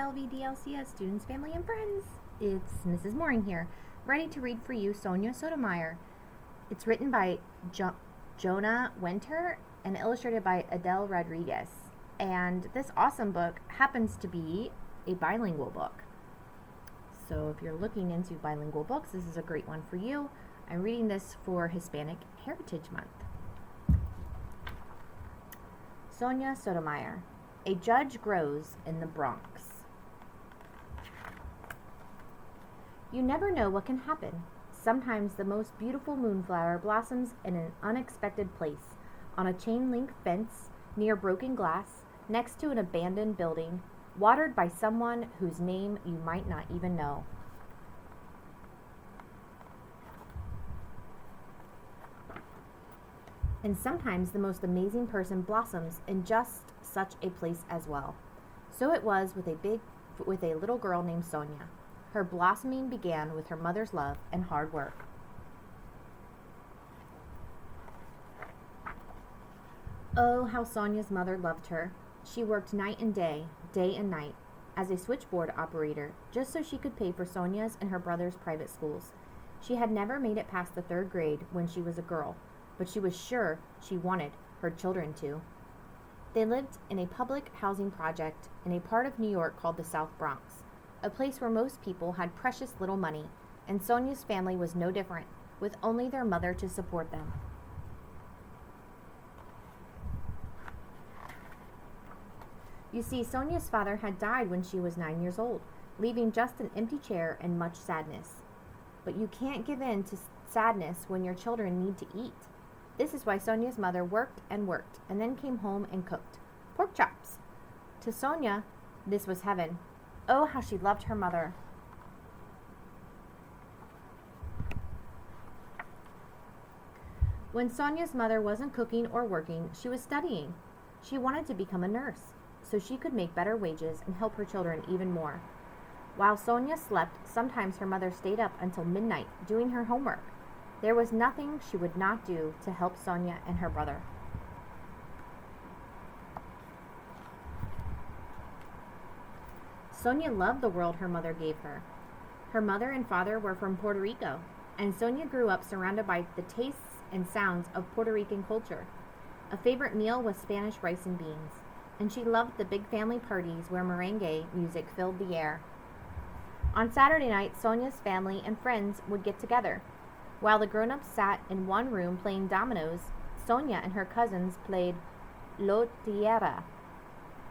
LVDLCS students, family, and friends. It's Mrs. Mohring here, ready to read for you Sonia Sotomayer. It's written by Jonah Winter and illustrated by Edel Rodriguez. And this awesome book happens to be a bilingual book. So if you're looking into bilingual books, this is a great one for you. I'm reading this for Hispanic Heritage Month. Sonia Sotomayer. A judge grows in the Bronx. You never know what can happen. Sometimes the most beautiful moonflower blossoms in an unexpected place, on a chain-link fence, near broken glass, next to an abandoned building, watered by someone whose name you might not even know. And sometimes the most amazing person blossoms in just such a place as well. So it was with a little girl named Sonia. Her blossoming began with her mother's love and hard work. Oh, how Sonia's mother loved her. She worked night and day and night, as a switchboard operator, just so she could pay for Sonia's and her brother's private schools. She had never made it past the 3rd grade when she was a girl, but she was sure she wanted her children to. They lived in a public housing project in a part of New York called the South Bronx, a place where most people had precious little money, and Sonia's family was no different, with only their mother to support them. You see, Sonia's father had died when she was 9 years old, leaving just an empty chair and much sadness. But you can't give in to sadness when your children need to eat. This is why Sonia's mother worked, and then came home and cooked pork chops. To Sonia, this was heaven. Oh, how she loved her mother. When Sonia's mother wasn't cooking or working, she was studying. She wanted to become a nurse, so she could make better wages and help her children even more. While Sonia slept, sometimes her mother stayed up until midnight doing her homework. There was nothing she would not do to help Sonia and her brother. Sonia loved the world her mother gave her. Her mother and father were from Puerto Rico, and Sonia grew up surrounded by the tastes and sounds of Puerto Rican culture. A favorite meal was Spanish rice and beans, and she loved the big family parties where merengue music filled the air. On Saturday night, Sonia's family and friends would get together. While the grown-ups sat in one room playing dominoes, Sonia and her cousins played Lotería,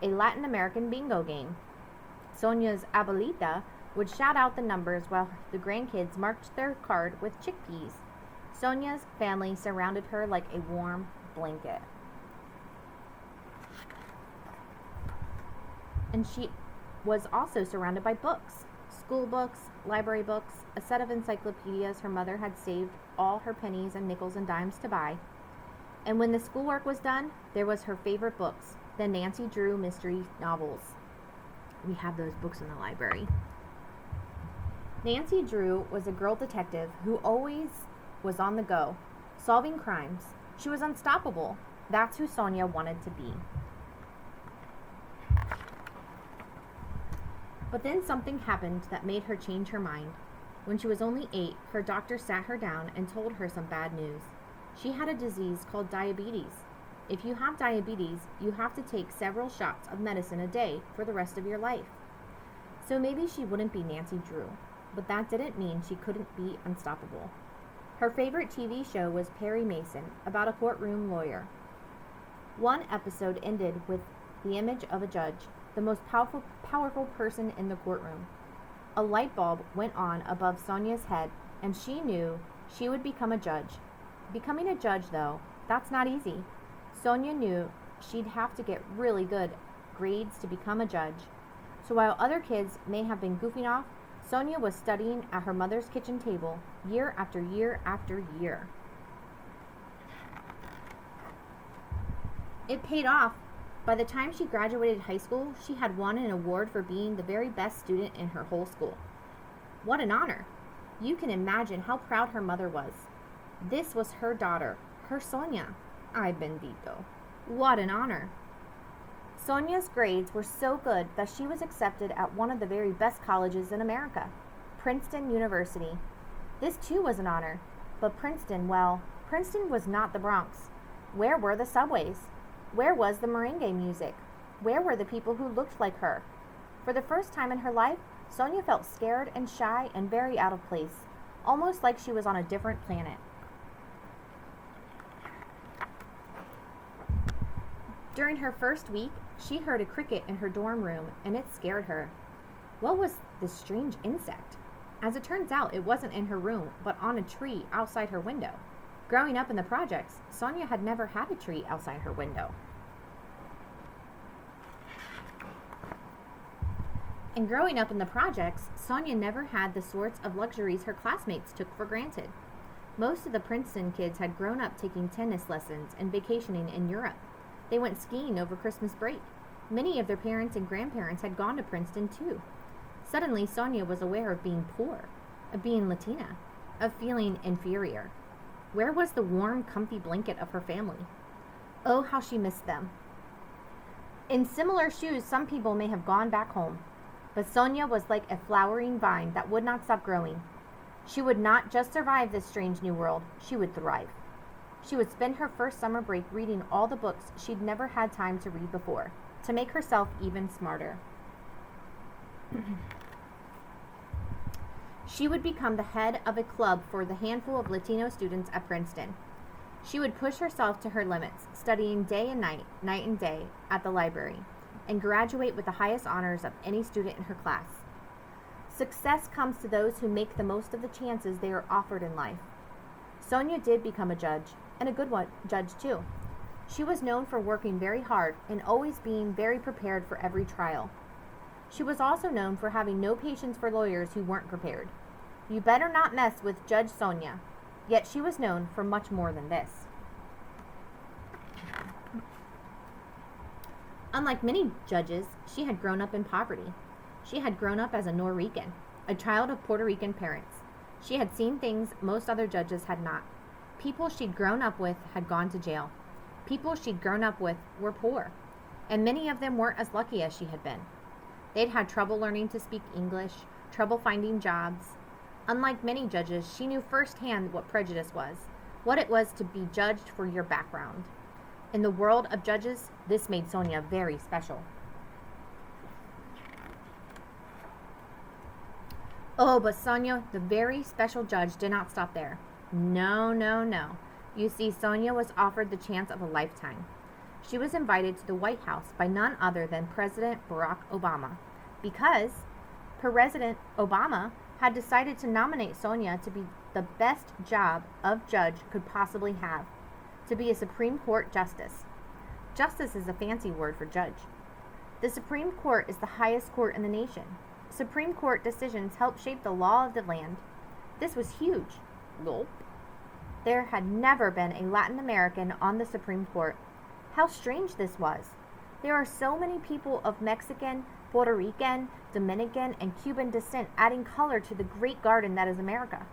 a Latin American bingo game. Sonia's abuelita would shout out the numbers while the grandkids marked their card with chickpeas. Sonia's family surrounded her like a warm blanket. And she was also surrounded by books. School books, library books, a set of encyclopedias her mother had saved all her pennies and nickels and dimes to buy. And when the schoolwork was done, there was her favorite books, the Nancy Drew mystery novels. We have those books in the library. Nancy Drew was a girl detective who always was on the go, solving crimes. She was unstoppable. That's who Sonia wanted to be. But then something happened that made her change her mind. When she was only 8, her doctor sat her down and told her some bad news. She had a disease called diabetes. If you have diabetes, you have to take several shots of medicine a day for the rest of your life. So maybe she wouldn't be Nancy Drew, but that didn't mean she couldn't be unstoppable. Her favorite TV show was Perry Mason, about a courtroom lawyer. One episode ended with the image of a judge, the most powerful person in the courtroom. A light bulb went on above Sonia's head, and she knew she would become a judge. Becoming a judge, though, that's not easy. Sonia knew she'd have to get really good grades to become a judge. So while other kids may have been goofing off, Sonia was studying at her mother's kitchen table year after year after year. It paid off. By the time she graduated high school, she had won an award for being the very best student in her whole school. What an honor! You can imagine how proud her mother was. This was her daughter, her Sonia. Ay bendito. What an honor! Sonia's grades were so good that she was accepted at one of the very best colleges in America, Princeton University. This too was an honor, but Princeton was not the Bronx. Where were the subways? Where was the merengue music? Where were the people who looked like her? For the first time in her life, Sonia felt scared and shy and very out of place, almost like she was on a different planet. During her first week, she heard a cricket in her dorm room, and it scared her. What was this strange insect? As it turns out, it wasn't in her room, but on a tree outside her window. Growing up in the projects, Sonia had never had a tree outside her window. And growing up in the projects, Sonia never had the sorts of luxuries her classmates took for granted. Most of the Princeton kids had grown up taking tennis lessons and vacationing in Europe. They went skiing over Christmas break. Many of their parents and grandparents had gone to Princeton too. Suddenly, Sonia was aware of being poor, of being Latina, of feeling inferior. Where was the warm, comfy blanket of her family? Oh, how she missed them. In similar shoes, some people may have gone back home, but Sonia was like a flowering vine that would not stop growing. She would not just survive this strange new world, she would thrive. She would spend her first summer break reading all the books she'd never had time to read before, to make herself even smarter. She would become the head of a club for the handful of Latino students at Princeton. She would push herself to her limits, studying day and night and day, at the library, and graduate with the highest honors of any student in her class. Success comes to those who make the most of the chances they are offered in life. Sonia did become a judge, and a good judge too. She was known for working very hard and always being very prepared for every trial. She was also known for having no patience for lawyers who weren't prepared. You better not mess with Judge Sonia. Yet she was known for much more than this. Unlike many judges, she had grown up in poverty. She had grown up as a Norican, a child of Puerto Rican parents. She had seen things most other judges had not. People she'd grown up with had gone to jail. People she'd grown up with were poor, and many of them weren't as lucky as she had been. They'd had trouble learning to speak English, trouble finding jobs. Unlike many judges, she knew firsthand what prejudice was, what it was to be judged for your background. In the world of judges, this made Sonia very special. Oh, but Sonia, the very special judge, did not stop there. No. You see, Sonia was offered the chance of a lifetime. She was invited to the White House by none other than President Barack Obama, because President Obama had decided to nominate Sonia to be the best job of judge could possibly have, to be a Supreme Court justice. Justice is a fancy word for judge. The Supreme Court is the highest court in the nation. Supreme Court decisions help shape the law of the land. This was huge. Gulp. There had never been a Latin American on the Supreme Court. How strange this was. There are so many people of Mexican, Puerto Rican, Dominican, and Cuban descent adding color to the great garden that is America.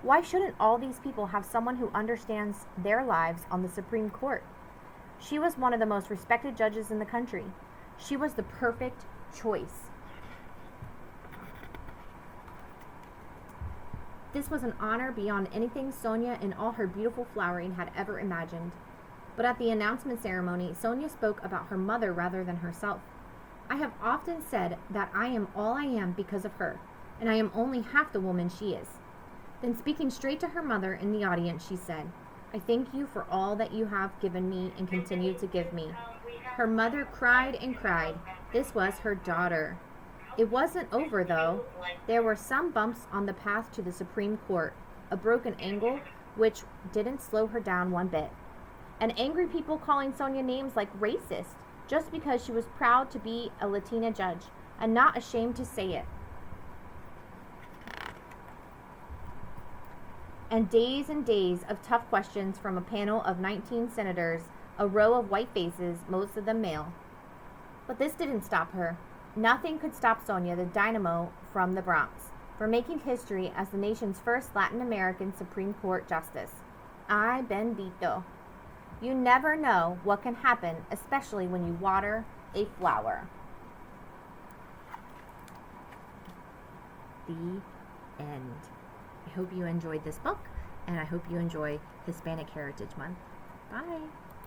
Why shouldn't all these people have someone who understands their lives on the Supreme Court? She was one of the most respected judges in the country. She was the perfect choice. This was an honor beyond anything Sonia in all her beautiful flowering had ever imagined. But at the announcement ceremony, Sonia spoke about her mother rather than herself. I have often said that I am all I am because of her, and I am only half the woman she is. Then speaking straight to her mother in the audience, she said, I thank you for all that you have given me and continue to give me. Her mother cried and cried. This was her daughter. It wasn't over, though. There were some bumps on the path to the Supreme Court, a broken angle, which didn't slow her down one bit. And angry people calling Sonia names like racist, just because she was proud to be a Latina judge, and not ashamed to say it. And days of tough questions from a panel of 19 senators, a row of white faces, most of them male. But this didn't stop her. Nothing could stop Sonia, the dynamo from the Bronx, from making history as the nation's first Latin American Supreme Court justice. Ay bendito. You never know what can happen, especially when you water a flower. The end. I hope you enjoyed this book, and I hope you enjoy Hispanic Heritage Month. Bye.